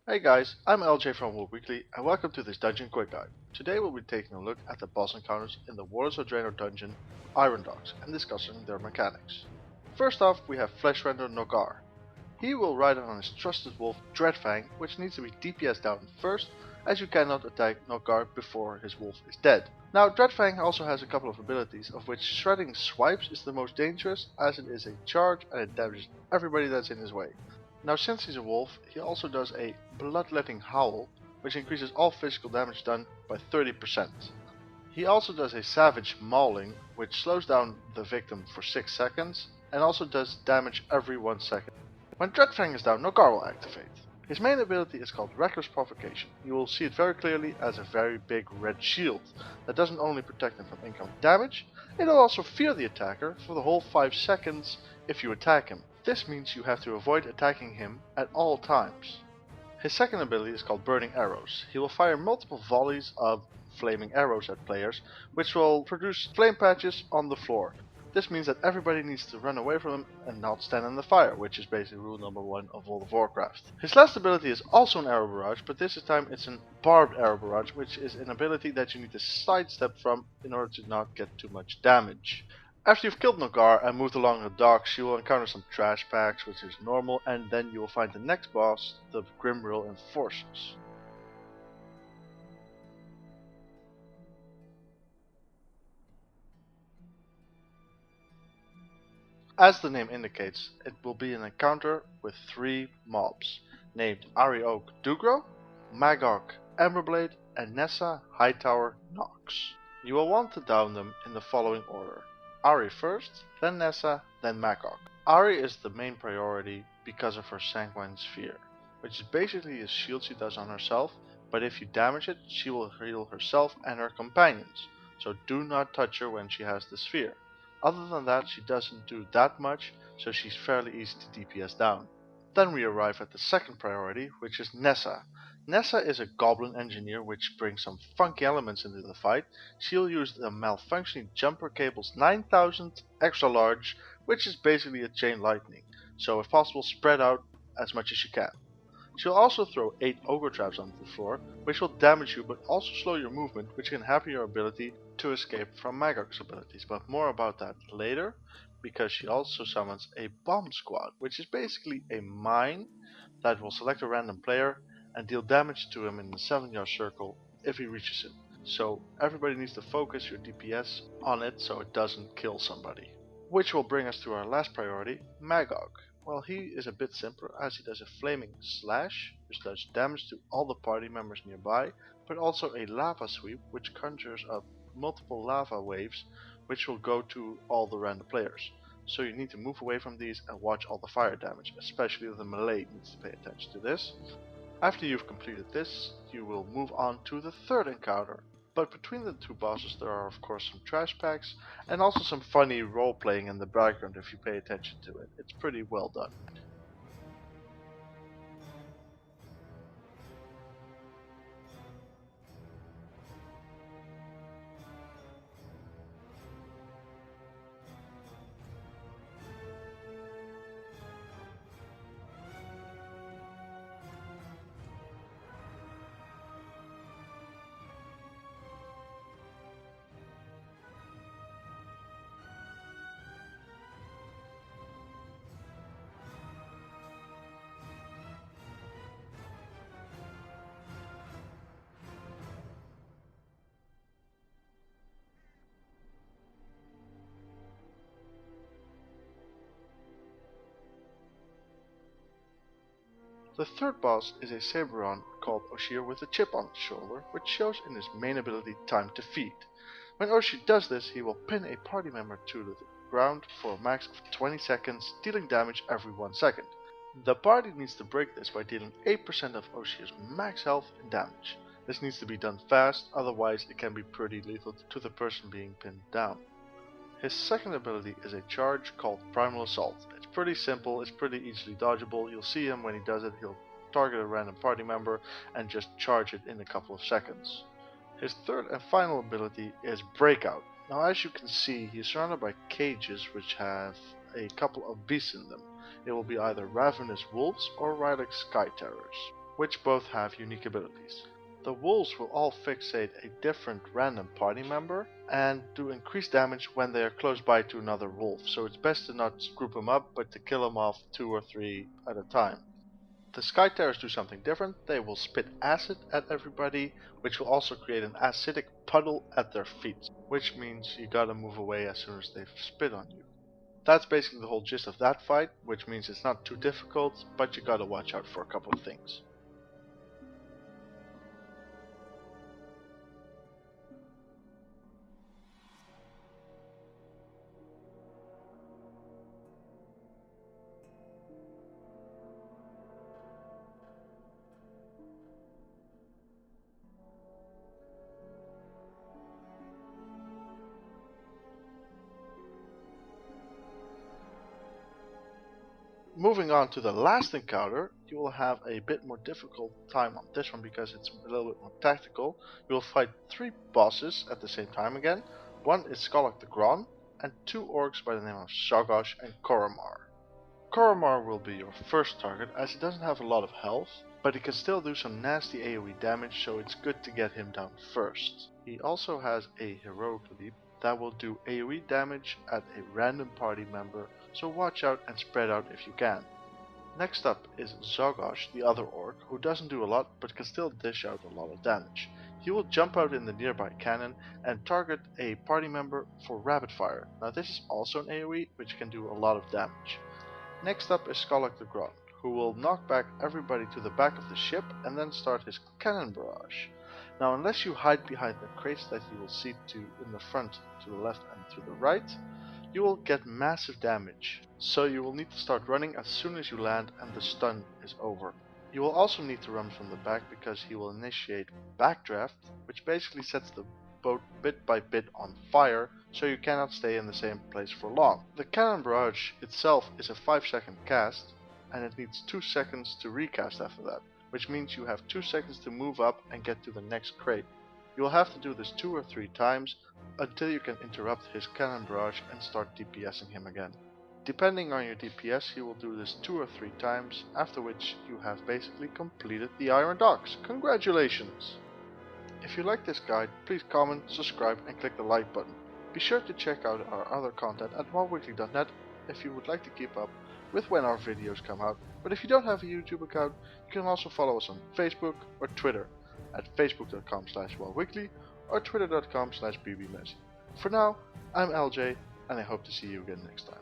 Hey guys, I'm LJ from Wolf Weekly and welcome to this Dungeon Quick Guide. Today we'll be taking a look at the boss encounters in the Warlords of Draenor dungeon Iron Dogs and discussing their mechanics. First off, we have Fleshrender Nok'gar. He will ride on his trusted wolf Dreadfang, which needs to be DPS down first, as you cannot attack Nok'gar before his wolf is dead. Now Dreadfang also has a couple of abilities, of which Shredding Swipes is the most dangerous, as it is a charge and it damages everybody that's in his way. Now since he's a wolf, he also does a Bloodletting Howl, which increases all physical damage done by 30%. He also does a Savage Mauling, which slows down the victim for 6 seconds, and also does damage every 1 second. When Dreadfang is down, Nok'gar will activate. His main ability is called Reckless Provocation. You will see it very clearly as a very big red shield that doesn't only protect him from incoming damage, it will also fear the attacker for the whole 5 seconds if you attack him. This means you have to avoid attacking him at all times. His second ability is called Burning Arrows. He will fire multiple volleys of flaming arrows at players, which will produce flame patches on the floor. This means that everybody needs to run away from him and not stand in the fire, which is basically rule number 1 of World of Warcraft. His last ability is also an arrow barrage, but this time it's a barbed arrow barrage, which is an ability that you need to sidestep from in order to not get too much damage. After you've killed Nok'gar and moved along the docks, you will encounter some trash packs, which is normal, and then you will find the next boss, the Grimrill Enforcers. As the name indicates, it will be an encounter with 3 mobs, named Arioch Dugro, Magog Emberblade, and Nessa Hightower Nox. You will want to down them in the following order. Ari first, then Nessa, then Magog. Ari is the main priority because of her Sanguine Sphere, which is basically a shield she does on herself, but if you damage it, she will heal herself and her companions, so do not touch her when she has the sphere. Other than that, she doesn't do that much, so she's fairly easy to DPS down. Then we arrive at the second priority, which is Nessa. Nessa is a goblin engineer which brings some funky elements into the fight. She'll use the malfunctioning jumper cables 9000 extra large, which is basically a chain lightning, so if possible spread out as much as you can. She'll also throw 8 ogre traps onto the floor, which will damage you but also slow your movement, which can hamper your ability to escape from Magog's abilities, but more about that later, because she also summons a bomb squad, which is basically a mine that will select a random player and deal damage to him in the 7-yard circle if he reaches it. So everybody needs to focus your DPS on it so it doesn't kill somebody. Which will bring us to our last priority, Magog. Well, he is a bit simpler as he does a flaming slash, which does damage to all the party members nearby, but also a lava sweep, which conjures up multiple lava waves, which will go to all the random players. So you need to move away from these and watch all the fire damage, especially the melee needs to pay attention to this. After you've completed this, you will move on to the third encounter. But between the 2 bosses there are of course some trash packs and also some funny role playing in the background if you pay attention to it. It's pretty well done. The third boss is a Saberon called Oshir with a chip on his shoulder, which shows in his main ability Time to Feed. When Oshir does this, he will pin a party member to the ground for a max of 20 seconds, dealing damage every 1 second. The party needs to break this by dealing 8% of Oshir's max health and damage. This needs to be done fast, otherwise it can be pretty lethal to the person being pinned down. His second ability is a charge called Primal Assault. It's pretty simple, it's pretty easily dodgeable. You'll see him when he does it, he'll target a random party member and just charge it in a couple of seconds. His third and final ability is Breakout. Now as you can see, he is surrounded by cages which have a couple of beasts in them. It will be either ravenous wolves or Rylak sky terrors. which both have unique abilities. The wolves will all fixate a different random party member and do increased damage when they are close by to another wolf, so it's best to not group them up but to kill them off 2 or 3 at a time. The Sky Terrors do something different. They will spit acid at everybody, which will also create an acidic puddle at their feet, which means you gotta move away as soon as they've spit on you. That's basically the whole gist of that fight, which means it's not too difficult, but you gotta watch out for a couple of things. Moving on to the last encounter, you will have a bit more difficult time on this one because it's a little bit more tactical. You will fight 3 bosses at the same time again. One is Skolak the Gron, and 2 orcs by the name of Zogosh and Koromar. Koromar will be your first target as he doesn't have a lot of health, but he can still do some nasty AoE damage, so it's good to get him down first. He also has a heroic leap that will do AoE damage at a random party member, so watch out and spread out if you can. Next up is Zogosh, the other orc, who doesn't do a lot but can still dish out a lot of damage. He will jump out in the nearby cannon and target a party member for rapid fire. Now this is also an AoE which can do a lot of damage. Next up is Skolak the Gron, who will knock back everybody to the back of the ship and then start his cannon barrage. Now unless you hide behind the crates that you will see in the front, to the left and to the right, you will get massive damage, so you will need to start running as soon as you land and the stun is over. You will also need to run from the back because he will initiate backdraft, which basically sets the boat bit by bit on fire, so you cannot stay in the same place for long. The cannon barrage itself is a 5-second cast, and it needs 2 seconds to recast after that, which means you have 2 seconds to move up and get to the next crate. You will have to do this 2 or 3 times until you can interrupt his cannon barrage and start DPSing him again. Depending on your DPS, you will do this 2 or 3 times, after which you have basically completed the Iron Docks. Congratulations! If you like this guide, please comment, subscribe and click the like button. Be sure to check out our other content at wildweekly.net if you would like to keep up with when our videos come out. But if you don't have a YouTube account, you can also follow us on Facebook or Twitter at facebook.com/wildweekly or twitter.com/bbmessy. For now, I'm LJ, and I hope to see you again next time.